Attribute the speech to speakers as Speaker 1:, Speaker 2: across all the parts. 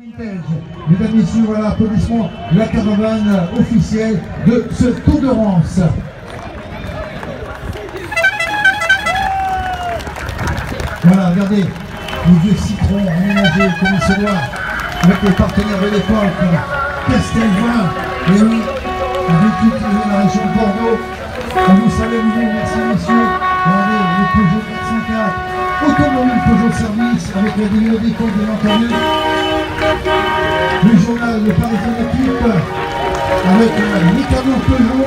Speaker 1: Mesdames, Messieurs, voilà, applaudissements de la caravane officielle de ce Tour de Rance. Voilà, regardez, les vieux citrons aménagés comme il se doit, avec les partenaires de l'époque, Castelvin, et oui, avec toute la région de Bordeaux. On vous salue, merci messieurs. Regardez, le Peugeot 404, automobile Peugeot Service, avec la vidéo d'école bien entendu. Le journal, le Parisien Équipe, avec Mikado Peugeot,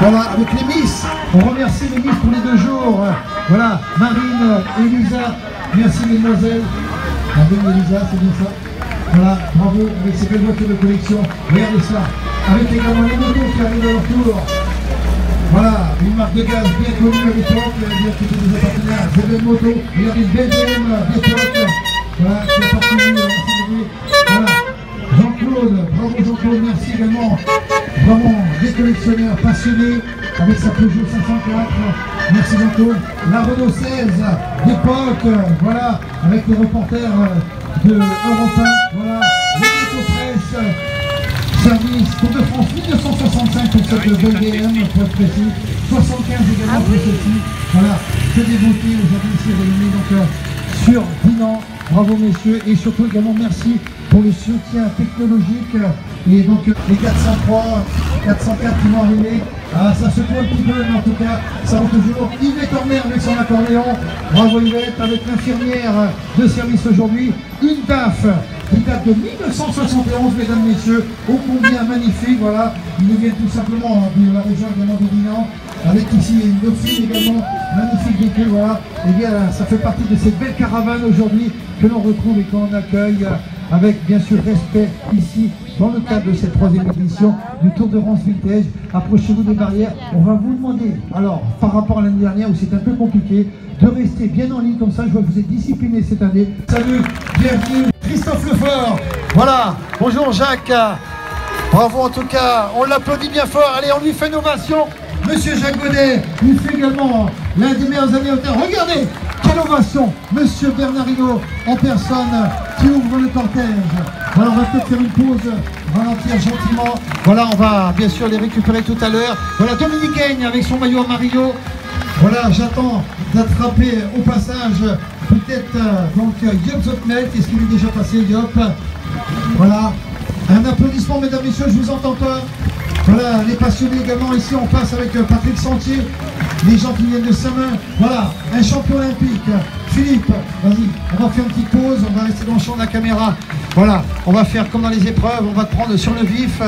Speaker 1: voilà, avec les Miss. On remercie les Miss pour les 2 jours. Voilà, Marine et Elisa, merci mesdemoiselles. Marine et Elisa, c'est bien ça. Voilà, bravo avec ces belles voitures de collection. Regardez ça, avec également les motos qui arrivent à leur tour. Voilà, une marque de gaz bien connue à l'époque, bien qui était des partenaires, c'est belles motos. Regardez une belle BM d'époque. Voilà, qui a appartenu à voilà. Jean-Claude, bravo Jean-Claude, merci également. Vraiment des collectionneurs passionnés avec sa Peugeot 504. Merci Jean-Claude. La Renault 16 d'époque, voilà, avec les reporters de Europe 1, voilà, l'Autopresse, service Tour de France 1965 pour cette belle BM, pour être précis, 75 également pour celle-ci. Voilà, que des beautés aujourd'hui ici réunis donc sur Dinan. Bravo messieurs et surtout également merci pour le soutien technologique et donc les 403, 404 qui vont arriver. Ah, ça se trouve un petit peu mais en tout cas ça va toujours. Yvette Horner avec son accordéon. Bravo Yvette avec l'infirmière de service aujourd'hui. Une DAF qui date de 1971 mesdames messieurs. Ô combien magnifique, voilà. Ils nous viennent tout simplement de la région également de Dinan. Avec ici une dauphine également, magnifique véhicule, voilà. Et bien ça fait partie de cette belle caravane aujourd'hui que l'on retrouve et qu'on accueille avec bien sûr respect ici dans le cadre de cette 3e édition du Tour de Rance Vintage. Approchez-vous des barrières. On va vous demander, alors par rapport à l'année dernière où c'est un peu compliqué, de rester bien en ligne comme ça. Je vois que vous êtes discipliné cette année. Salut, bienvenue Christophe Lefort. Voilà, bonjour Jacques. Bravo en tout cas, on l'applaudit bien fort. Allez, on lui fait une ovation. Monsieur Jacques Godet, il fait également l'un des meilleurs amis au terre. Regardez, quelle ovation. Monsieur Bernard Hinault en personne qui ouvre le cortège. Voilà, on va peut-être faire une pause, ralentir gentiment. Voilà, on va bien sûr les récupérer tout à l'heure. Voilà, Dominique Gagne avec son maillot Amarillo. Voilà, j'attends d'attraper au passage peut-être donc Yop Zotmel. Est-ce qu'il est déjà passé, Yop? Voilà, un applaudissement mesdames, messieurs, je vous entends pas. Voilà, les passionnés également, ici on passe avec Patrick Sentier, les gens qui viennent de Saint-Main. Voilà, un champion olympique, Philippe, vas-y, on va faire une petite pause, on va rester dans le champ de la caméra. Voilà, on va faire comme dans les épreuves, on va te prendre sur le vif.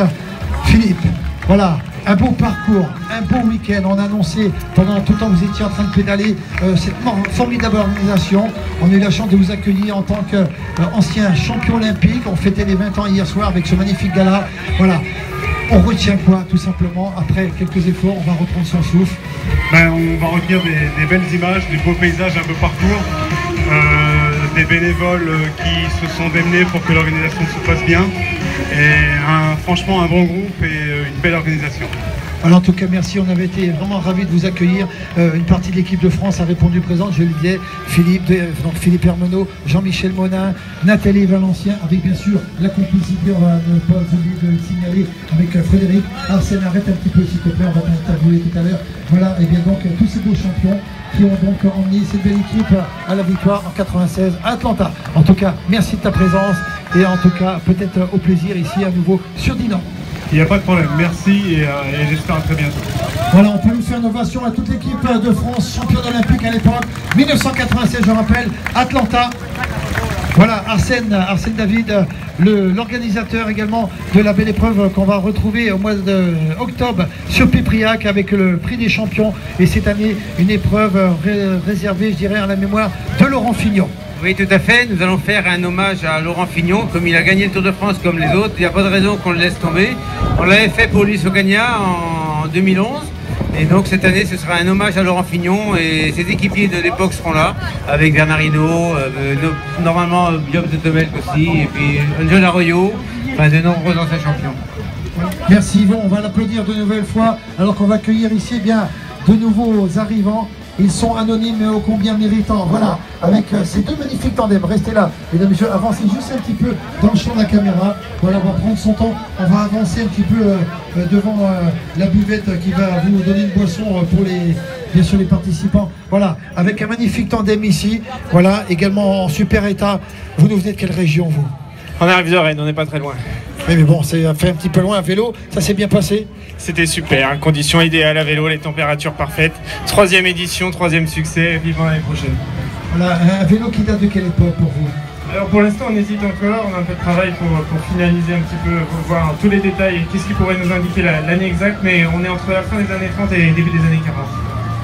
Speaker 1: Philippe, voilà, un beau parcours, un beau week-end. On a annoncé pendant tout le temps que vous étiez en train de pédaler cette formidable organisation. On a eu la chance de vous accueillir en tant qu'ancien champion olympique. On fêtait les 20 ans hier soir avec ce magnifique gala. Voilà. On retient quoi tout simplement? Après quelques efforts, on va reprendre son souffle.
Speaker 2: On va retenir des belles images, des beaux paysages, un beau parcours, des bénévoles qui se sont démenés pour que l'organisation se passe bien. Et franchement un bon groupe et une belle organisation.
Speaker 1: Alors en tout cas merci, on avait été vraiment ravis de vous accueillir. Une partie de l'équipe de France a répondu présente, je le disais, Philippe Hermenot, Jean-Michel Monin, Nathalie Valencien, avec bien sûr la complicité, on va ne pas oublier de le signaler, avec Frédéric. Arsène, arrête un petit peu s'il te plaît, on va t'interviewer tout à l'heure. Voilà, et bien donc tous ces beaux champions qui ont donc emmené cette belle équipe à la victoire en 96 à Atlanta. En tout cas, merci de ta présence et en tout cas peut-être au plaisir ici à nouveau sur Dinan.
Speaker 2: Il n'y a pas de problème, merci et j'espère à très bientôt.
Speaker 1: Voilà, on peut nous faire une ovation à toute l'équipe de France, championne olympique à l'époque, 1996 je rappelle, Atlanta. Voilà, Arsène David, l'organisateur également de la belle épreuve qu'on va retrouver au mois d'octobre sur Pépriac avec le prix des champions. Et cette année, une épreuve réservée, je dirais, à la mémoire de Laurent Fignon.
Speaker 3: Oui, tout à fait. Nous allons faire un hommage à Laurent Fignon. Comme il a gagné le Tour de France comme les autres, il n'y a pas de raison qu'on le laisse tomber. On l'avait fait pour Luis Ocaña en 2011. Et donc cette année, ce sera un hommage à Laurent Fignon et ses équipiers de l'époque seront là, avec Bernard Hinault, normalement Yop Zotmel aussi, et puis Angel Arroyo, enfin de nombreux anciens champions.
Speaker 1: Merci Yvon, on va l'applaudir de nouvelle fois, alors qu'on va accueillir ici de nouveaux arrivants. Ils sont anonymes mais ô combien méritants. Voilà, avec ces deux magnifiques tandems. Restez là, mesdames et messieurs, avancez juste un petit peu dans le champ de la caméra. Voilà, on va prendre son temps. On va avancer un petit peu devant la buvette qui va vous donner une boisson pour bien sûr les participants. Voilà, avec un magnifique tandem ici. Voilà, également en super état. Vous nous venez de quelle région, vous?
Speaker 4: On arrive de Rennes, on n'est pas très loin.
Speaker 1: Oui, mais bon, c'est fait un petit peu loin à vélo. Ça s'est bien passé?
Speaker 4: C'était super, conditions idéales à vélo, les températures parfaites. 3e édition, 3e succès, vivant l'année prochaine.
Speaker 1: Voilà, un vélo qui date de quelle époque pour vous?
Speaker 4: Alors pour l'instant on hésite encore, on a un peu de travail pour finaliser un petit peu, pour voir tous les détails, qu'est-ce qui pourrait nous indiquer l'année exacte, mais on est entre la fin des années 30 et début des années 40.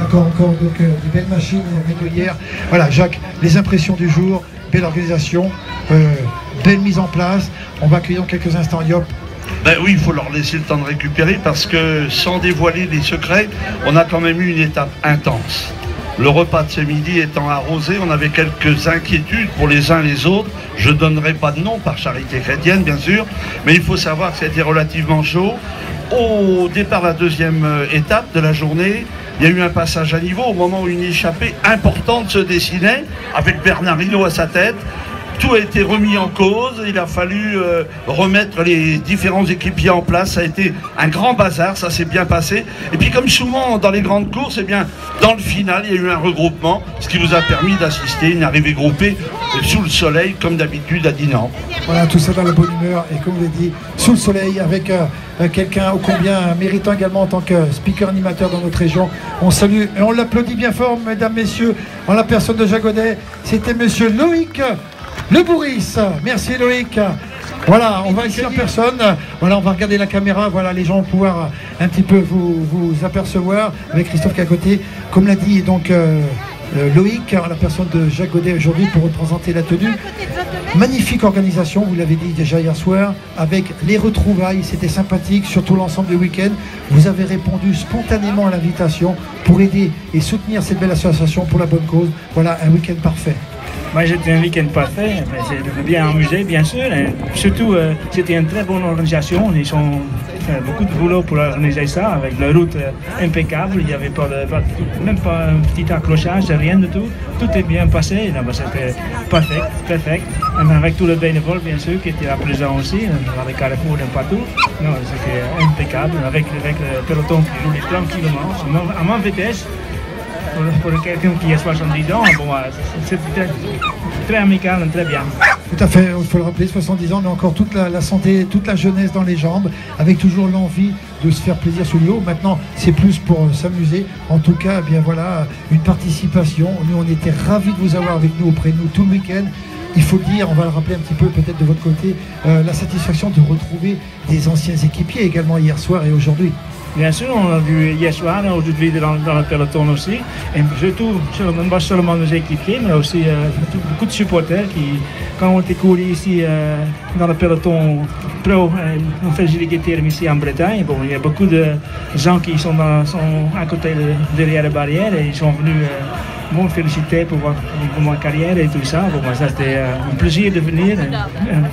Speaker 1: D'accord, encore donc des belles machines régulières. Voilà, Jacques, les impressions du jour, belle organisation, belle mise en place. On va accueillir dans quelques instants Yop.
Speaker 5: Ben oui, il faut leur laisser le temps de récupérer parce que sans dévoiler les secrets, on a quand même eu une étape intense. Le repas de ce midi étant arrosé, on avait quelques inquiétudes pour les uns les autres. Je ne donnerai pas de nom par charité chrétienne, bien sûr, mais il faut savoir que c'était relativement chaud. Au départ de la deuxième étape de la journée, il y a eu un passage à niveau au moment où une échappée importante se dessinait, avec Bernard Hinault à sa tête. Tout a été remis en cause, il a fallu remettre les différents équipiers en place, ça a été un grand bazar, ça s'est bien passé. Et puis comme souvent dans les grandes courses, eh bien, dans le final, il y a eu un regroupement, ce qui vous a permis d'assister à une arrivée groupée sous le soleil, comme d'habitude à Dinan.
Speaker 1: Voilà, tout ça dans la bonne humeur et comme vous l'avez dit, sous le soleil, avec quelqu'un ô combien méritant également en tant que speaker animateur dans notre région. On salue et on l'applaudit bien fort, mesdames, messieurs, en la personne de Jacques Godet. C'était monsieur Loïc Le Bourris. Merci Loïc. Voilà, on va ici en personne. Voilà, on va regarder la caméra. Voilà, les gens vont pouvoir un petit peu vous apercevoir avec Christophe qui est à côté. Comme l'a dit donc Loïc, la personne de Jacques Godet aujourd'hui pour représenter la tenue. Magnifique organisation, vous l'avez dit déjà hier soir, avec les retrouvailles, c'était sympathique, surtout l'ensemble du week-end. Vous avez répondu spontanément à l'invitation pour aider et soutenir cette belle association pour la bonne cause. Voilà, un week-end parfait.
Speaker 6: Moi, c'était un week-end parfait, j'ai bien amusé, bien sûr. Et surtout, c'était une très bonne organisation. Ils ont fait beaucoup de boulot pour organiser ça, avec la route impeccable. Il n'y avait même pas un petit accrochage, rien du tout. Tout est bien passé. C'était parfait, perfect. Et avec tous les bénévoles, bien sûr, qui étaient là présents aussi, dans les carrefours et partout. C'était impeccable, avec le peloton qui roulait tranquillement, à ma vitesse. Pour quelqu'un qui a 70 ans, bon, c'est très amical, très bien.
Speaker 1: Tout à fait, il faut le rappeler, 70 ans, mais encore toute la santé, toute la jeunesse dans les jambes, avec toujours l'envie de se faire plaisir sur le haut. Maintenant, c'est plus pour s'amuser. En tout cas, eh bien voilà, une participation. Nous, on était ravis de vous avoir avec nous, auprès de nous, tout le week-end. Il faut le dire, on va le rappeler un petit peu peut-être de votre côté, la satisfaction de retrouver des anciens équipiers également hier soir et aujourd'hui.
Speaker 6: Bien sûr, on l'a vu hier soir, aujourd'hui dans le peloton aussi. Et surtout, pas seulement nos équipiers, mais aussi beaucoup de supporters qui, quand on était couru ici dans le peloton pro, on fait GTR ici en Bretagne. Bon, il y a beaucoup de gens qui sont à côté derrière la barrière et ils sont venus me féliciter pour ma carrière et tout ça. Bon, ça c'était un plaisir de venir,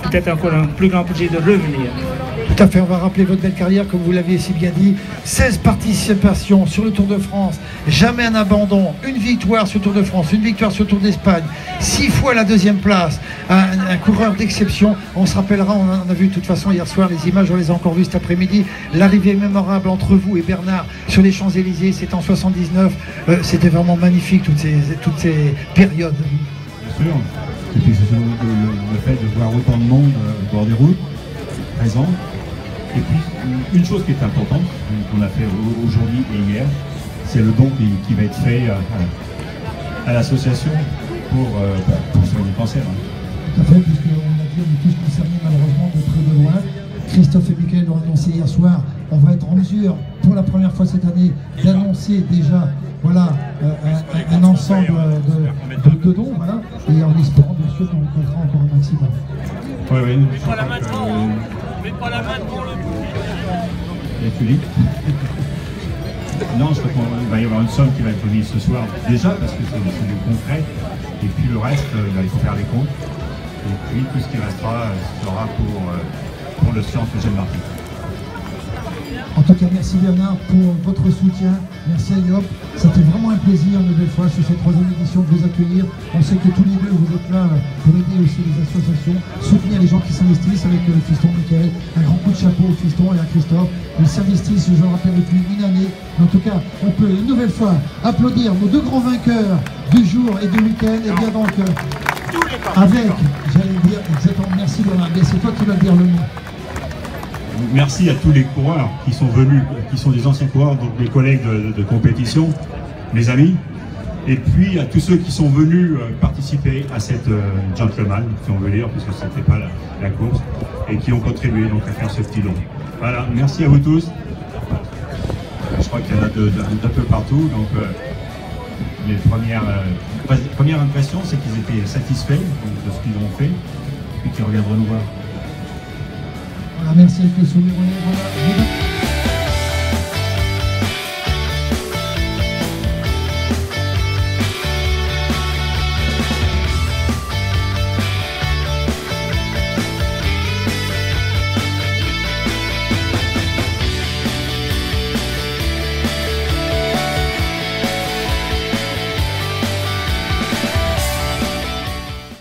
Speaker 6: peut-être encore un plus grand plaisir de revenir.
Speaker 1: Tout à fait, on va rappeler votre belle carrière, comme vous l'aviez si bien dit. 16 participations sur le Tour de France, jamais un abandon, une victoire sur le Tour de France, une victoire sur le Tour d'Espagne, 6 fois la deuxième place, un coureur d'exception. On se rappellera, on a vu de toute façon hier soir les images, on les a encore vues cet après-midi, l'arrivée mémorable entre vous et Bernard sur les Champs-Élysées, c'était en 79, c'était vraiment magnifique toutes ces périodes.
Speaker 7: Bien sûr, et puis c'est le fait de voir autant de monde au bord des routes, présent. Et puis, une chose qui est importante, qu'on a fait aujourd'hui et hier, c'est le don qui va être fait à l'association pour soigner le cancer.
Speaker 1: Tout à fait, puisqu'on l'a dit, on est tous concernés malheureusement de près de loin. Christophe et Mickaël l'ont annoncé hier soir. On va être en mesure, pour la première fois cette année, d'annoncer déjà voilà, un ensemble de dons. Voilà, et en espérant bien sûr qu'on rencontrera encore un maximum.
Speaker 7: Oui, oui.
Speaker 8: Mets pas la main devant le...
Speaker 7: Et Philippe. Non, je crois qu'il va y avoir une somme qui va être remise ce soir déjà parce que c'est du concret. Et puis le reste, il faut faire les comptes. Et puis tout ce qui restera sera pour le Science Eugène Martin.
Speaker 1: En tout cas, merci Bernard pour votre soutien. Merci à Yop. C'était vraiment un plaisir une nouvelle fois sur cette 3e édition de vous accueillir. On sait que tous les deux, vous êtes là pour aider aussi les associations, soutenir les gens qui s'investissent avec le fiston Michael. Un grand coup de chapeau au fiston et à Christophe. Ils s'investissent, je rappelle, depuis une année. En tout cas, on peut une nouvelle fois applaudir nos 2 grands vainqueurs du jour et du week-end. Et bien donc, avec, j'allais dire, exactement, merci Bernard, mais c'est toi qui vas dire le mot.
Speaker 7: Merci à tous les coureurs qui sont venus, qui sont des anciens coureurs, donc mes collègues de compétition, mes amis, et puis à tous ceux qui sont venus participer à cette gentleman, si on veut dire, puisque ce n'était pas la course, et qui ont contribué donc à faire ce petit don. Voilà, merci à vous tous. Je crois qu'il y en a d'un peu partout, donc les premières impressions, c'est qu'ils étaient satisfaits de ce qu'ils ont fait, et qu'ils reviendront nous voir.
Speaker 1: Voilà, merci avec le sourire. Voilà.